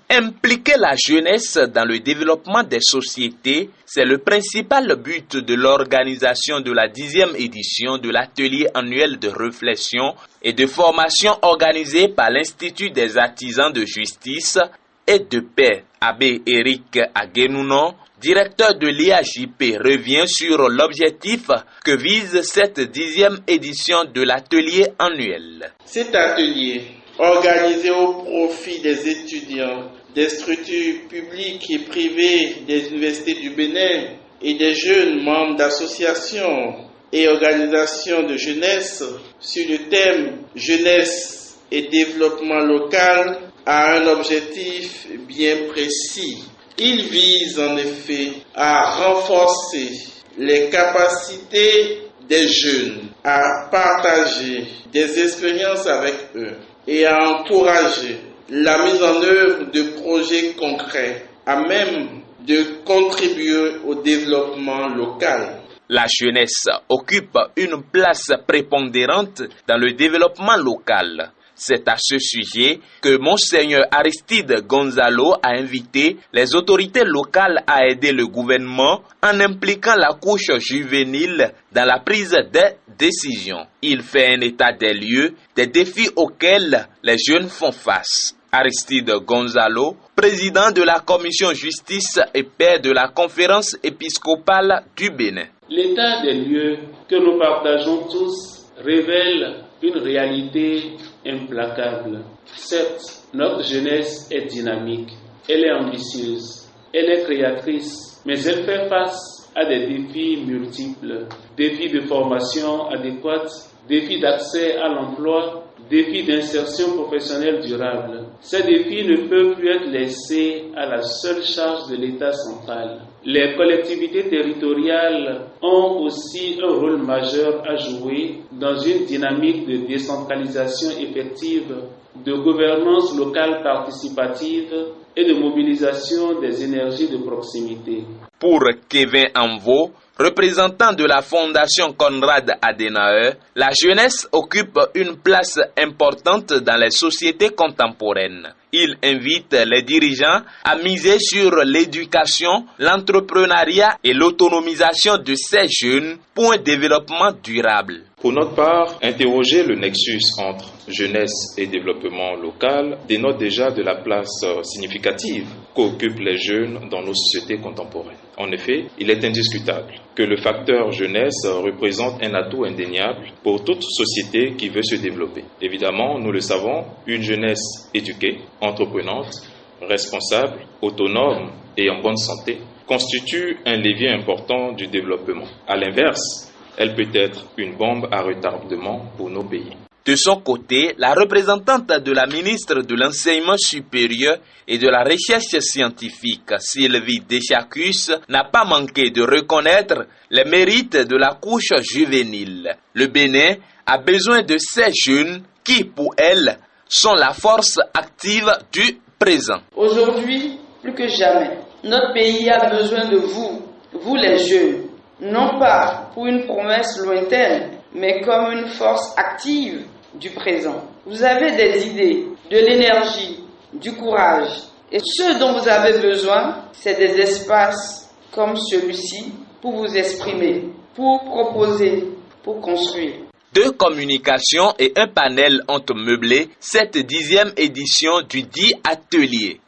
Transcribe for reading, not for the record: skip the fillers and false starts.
Impliquer la jeunesse dans le développement des sociétés, c'est le principal but de l'organisation de la 10e édition de l'atelier annuel de réflexion et de formation organisé par l'Institut des artisans de justice et de paix. Abbé Eric Agenounon, directeur de l'IAJP, revient sur l'objectif que vise cette 10e édition de l'atelier annuel. Cet atelier, organisé au profit des étudiants, des structures publiques et privées des universités du Bénin et des jeunes membres d'associations et organisations de jeunesse sur le thème jeunesse et développement local a un objectif bien précis. Il vise en effet à renforcer les capacités des jeunes à partager des expériences avec eux et à encourager la mise en œuvre de projets concrets à même de contribuer au développement local. La jeunesse occupe une place prépondérante dans le développement local. C'est à ce sujet que Monseigneur Aristide Gonzalo a invité les autorités locales à aider le gouvernement en impliquant la couche juvénile dans la prise des décisions. Il fait un état des lieux des défis auxquels les jeunes font face. Aristide Gonzalo, président de la commission justice et paix de la conférence épiscopale du Bénin. L'état des lieux que nous partageons tous révèle une réalité implacable. Certes, notre jeunesse est dynamique, elle est ambitieuse, elle est créatrice, mais elle fait face à des défis multiples, défis de formation adéquate, défis d'accès à l'emploi, défis d'insertion professionnelle durable. Ces défis ne peuvent plus être laissés à la seule charge de l'État central. Les collectivités territoriales ont aussi un rôle majeur à jouer dans une dynamique de décentralisation effective, de gouvernance locale participative et de mobilisation des énergies de proximité. Pour Kevin Anvo, représentant de la Fondation Konrad Adenauer, la jeunesse occupe une place importante dans les sociétés contemporaines. Il invite les dirigeants à miser sur l'éducation, l'entrepreneuriat et l'autonomisation de ces jeunes pour un développement durable. Pour notre part, interroger le nexus entre jeunesse et développement local dénote déjà de la place significative qu'occupent les jeunes dans nos sociétés contemporaines. En effet, il est indiscutable que le facteur jeunesse représente un atout indéniable pour toute société qui veut se développer. Évidemment, nous le savons, une jeunesse éduquée, entreprenante, responsable, autonome et en bonne santé constitue un levier important du développement. À l'inverse, elle peut être une bombe à retardement pour nos pays. De son côté, la représentante de la ministre de l'Enseignement supérieur et de la Recherche scientifique, Sylvie Deschacus, n'a pas manqué de reconnaître les mérites de la couche juvénile. Le Bénin a besoin de ces jeunes qui, pour elle, sont la force active du présent. Aujourd'hui, plus que jamais, notre pays a besoin de vous, vous les jeunes, non pas pour une promesse lointaine, mais comme une force active du présent. Vous avez des idées, de l'énergie, du courage. Et ce dont vous avez besoin, c'est des espaces comme celui-ci pour vous exprimer, pour proposer, pour construire. 2 communications et un panel ont meublé cette 10e édition du dit atelier.